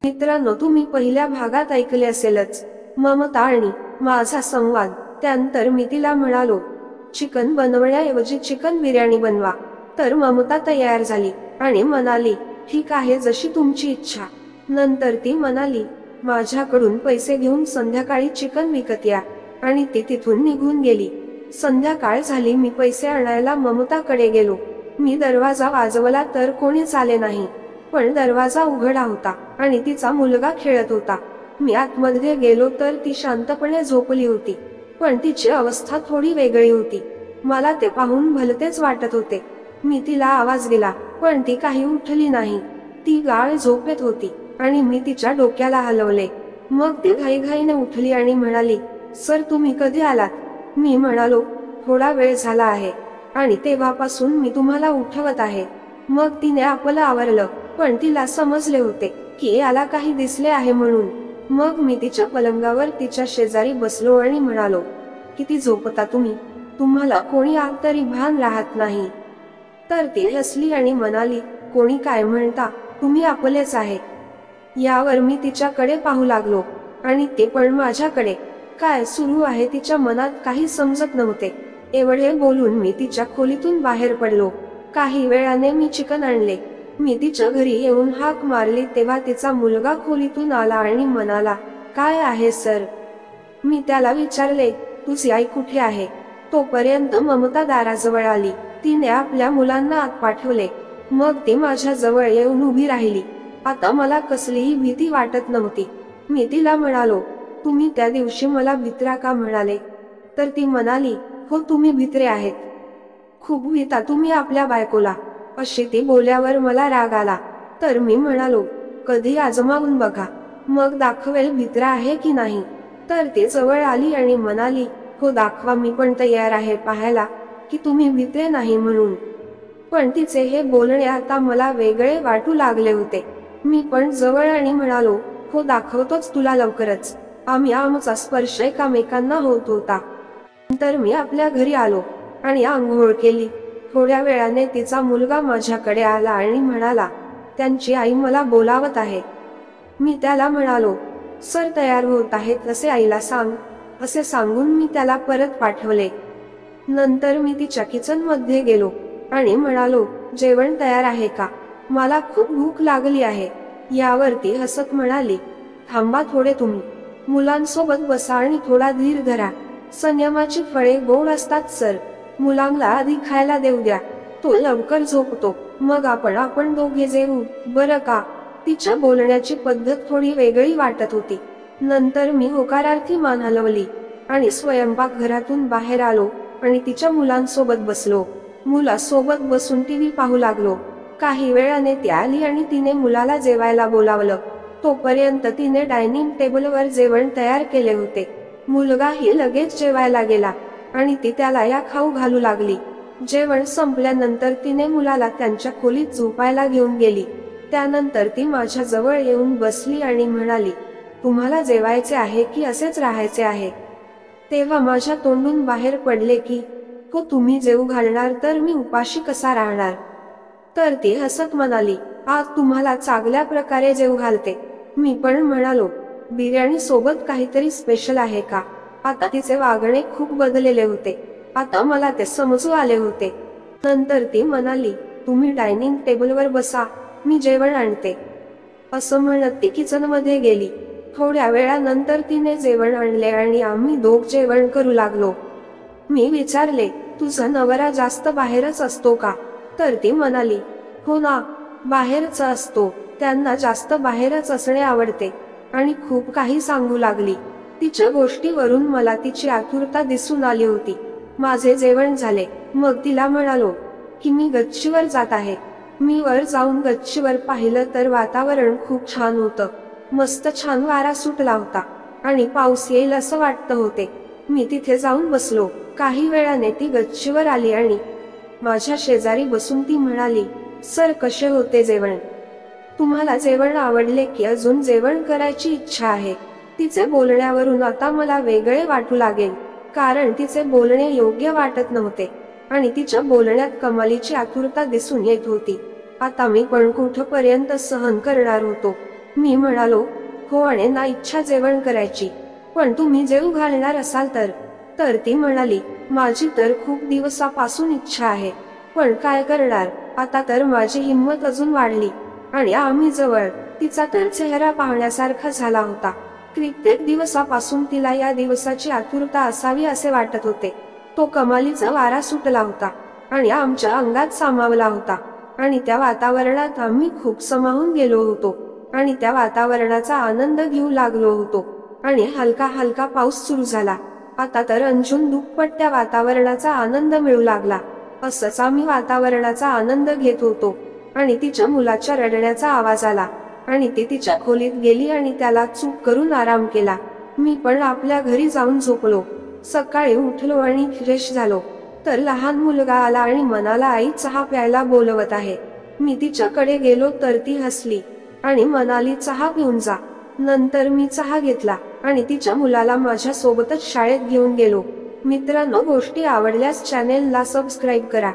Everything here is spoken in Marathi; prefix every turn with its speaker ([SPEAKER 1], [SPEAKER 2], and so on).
[SPEAKER 1] मित्रांनो, तुम्ही पहिल्या भागात ऐकले असेलच ममता आणि माझा संवाद. त्यानंतर मी तिला म्हणालो, चिकन बनवण्याऐवजी चिकन बिर्याणी बनवा. तर ममता तयार झाली आणि म्हणाली, ठीक आहे, जशी तुमची इच्छा. नंतर ती म्हणाली, माझ्याकडून पैसे घेऊन संध्याकाळी चिकन विकत या. आणि ती तिथून निघून गेली. संध्याकाळ झाली. मी पैसे आणायला ममताकडे गेलो. मी दरवाजा वाजवला तर कोणीच आले नाही. पण दरवाजा उघडा होता आणि तिचा मुलगा खेळत होता. मी आतमध्ये गेलो तर ती शांतपणे झोपली होती, पण तिची अवस्था थोडी वेगळी होती. मला ते पाहून भलतेच वाटत होते. मी तिला आवाज दिला, पण ती काही उठली नाही. ती गाढ झोपेत होती आणि मी तिच्या डोक्याला हलवले. मग ती घाईघाईने उठली आणि म्हणाली, सर, तुम्ही कधी आलात? मी म्हणालो, थोडा वेळ झाला आहे आणि तेव्हापासून मी तुम्हाला उठवत आहे. मग तिने आपलं आवरलं, पण तिला समजले होते की याला काही दिसले आहे म्हणून. मग मी तिच्या पलंगावर तिच्या शेजारी बसलो आणि म्हणालो, किती झोपता तुम्ही? तुम्हाला कोणी आग तरी भान राहत नाही. तर ती हसली आणि म्हणाली, कोणी काय म्हणता, तुम्ही आपलेच आहे. यावर मी तिच्याकडे पाहू लागलो आणि ते पण माझ्याकडे. काय सुरू आहे तिच्या मनात काही समजत नव्हते. एवढे बोलून मी तिच्या खोलीतून बाहेर पडलो. काही वेळाने मी चिकन आणले. मी तिच्या घरी येऊन हाक मारली तेव्हा तिचा मुलगा खोलीतून आला आणि म्हणाला, काय आहे सर? मी त्याला विचारले, तुझी आई कुठे आहे? तोपर्यंत ममता दाराजवळ आली. तिने आपल्या मुलांना आत पाठवले. मग ती माझ्या जवळ येऊन उभी राहिली. आता मला कसलीही भीती वाटत नव्हती. मी तिला म्हणालो, तुम्ही त्या दिवशी मला भित्रा का म्हणाले? तर ती म्हणाली, हो, तुम्ही भित्रे आहेत. खूप भीता तुम्ही आपल्या बायकोला. अशी ती बोलल्यावर मला राग आला. तर मी म्हणालो, कधी आजमावून बघा, मग दाखवेल भित्रा आहे की नाही. तर ती जवळ आली आणि म्हणाली, हो, दाखवा, मी पण तयार आहे पाहायला की तुम्ही भित्रे नाही म्हणून. पण तिचे हे बोलणे आता मला वेगळे वाटू लागले होते. मी पण जवळ आणि म्हणालो, हो, दाखवतोच तुला लवकरच. आमचा स्पर्श एकामेकांना होत होता. नंतर मी आपल्या घरी आलो आणि आंघोळ केली. थोड्या वेळाने तिचा मुलगा माझ्याकडे आला आणि म्हणाला, त्यांची आई मला बोलावत आहे. मी त्याला म्हणालो, सर तयार होत आहेत असे आईला सांग. असे सांगून मी त्याला परत पाठवले. नंतर मी तिच्या किचन मध्ये गेलो आणि म्हणालो, जेवण तयार आहे का? मला खूप भूक लागली आहे. यावर ती हसत म्हणाली, थांबा थोडे, तुम्ही मुलांसोबत बसा आणि थोडा धीर धरा. संयमाची फळे गोड असतात सर. मुलांना आधी खायला देऊ द्या, तो लवकर झोपतो, मग आपण दोघे जेवू, बरं का? तिच्या बोलण्याची पद्धत थोडी वेगळी वाटत होती. नंतर मी होकारार्थी मान हलवली आणि स्वयंपाकघरातून बाहेर आलो आणि तिच्या मुलांसोबत बसलो. मुलासोबत बसून टीव्ही पाहू लागलो. काही वेळाने ती आली आणि तिने मुलाला जेवायला बोलावलं. तोपर्यंत तिने डायनिंग टेबलवर जेवण तयार केले होते. मुलगाही लगेच जेवायला गेला आणि ती त्याला या खाऊ घालू लागली. जेवण संपल्यानंतर तिने मुलाला त्यांच्या खोलीत झोपायला घेऊन गेली. त्यानंतर ती माझ्या जवळ येऊन बसली आणि म्हणाली, तुम्हाला जेवायचे आहे की असेच राहायचे आहे? तेव्हा माझ्या तोंडून बाहेर पडले की, हो, तुम्ही जेवू घालणार तर मी उपाशी कसा राहणार? तर ती हसत म्हणाली, आज तुम्हाला चांगल्या प्रकारे जेवू घालते. मी पण म्हणालो, बिर्याणी सोबत काहीतरी स्पेशल आहे का? आता तिचे वागणे खूप बदललेले होते. आता मला ते समजू आले होते. नंतर ती म्हणाली, तुम्ही डायनिंग टेबलवर बसा, मी जेवण आणते. असं म्हणत ती किचन मध्ये गेली. थोड्या वेळानंतर तिने जेवण आणले आणि आम्ही दोघ जेवण करू लागलो. मी विचारले, तुझा नवरा जास्त बाहेरच असतो का? तर ती म्हणाली, हो ना, बाहेरच असतो. त्यांना जास्त बाहेरच असणे आवडते. आणि खूप काही सांगू लागली. तिच्या गोष्टीवरून मला तिची आतुरता दिसून आली होती. माझे जेवण झाले. मग तिला म्हणालो की मी गच्चीवर जात आहे. मी वर जाऊन गच्चीवर पाहिलं तर वातावरण खूप छान होतं. मस्त छान वारा सुटला होता आणि पाऊस येईल असं वाटत होते. मी तिथे जाऊन बसलो. काही वेळाने ती गच्चीवर आली आणि माझ्या शेजारी बसून ती म्हणाली, सर, कसे होते जेवण? तुम्हाला जेवण आवडले की अजून जेवण करायची इच्छा आहे? तिचे बोलण्यावरून आता मला वेगळे वाटू लागेल, कारण तिचे बोलणे योग्य वाटत नव्हते आणि तिच्या बोलण्यात कमालीची आतुरता दिसून येत होती. आता मी पण कुठपर्यंत सहन करणार होतो. मी म्हणालो, हो आणि ना इच्छा जेवण करायची, पण तुम्ही जेवू घालणार असाल तर ती म्हणाली, माझी तर खूप दिवसापासून इच्छा आहे, पण काय करणार, आता तर माझी हिंमत अजून वाढली आणि आम्ही जवळ. तिचा तर चेहरा पाहण्यासारखा झाला होता. कित्येक दिवसापासून तिला या दिवसाची आतुरता असावी असे वाटत होते. तो कमालीचा वारा सुटला होता आणि आमच्या अंगात सामावला होता आणि त्या वातावरणात आम्ही खूप समावून गेलो होतो आणि त्या वातावरणाचा आनंद घेऊ लागलो होतो आणि हलका हलका पाऊस सुरू झाला. आता तर अंजून दुप्पट त्या वातावरणाचा आनंद मिळू लागला. असंच आम्ही वातावरणाचा आनंद घेत होतो आणि तिच्या मुलाच्या रडण्याचा आवाज आला आणि ती तिच्या खोलीत गेली आणि त्याला चूप करून आराम केला. मी पण आपल्या घरी जाऊन झोपलो. सकाळी उठलो आणि फ्रेश झालो तर लहान मुलगा आला आणि म्हणाला, आई चहा प्यायला बोलवत आहे. मी तिच्याकडे गेलो तर ती हसली आणि म्हणाली, चहा घेऊन जा. नंतर मी चहा घेतला आणि तिच्या मुलाला माझ्या सोबतच शाळेत घेऊन गेलो. मित्रांनो, गोष्टी आवडल्यास चॅनेलला सबस्क्राईब करा.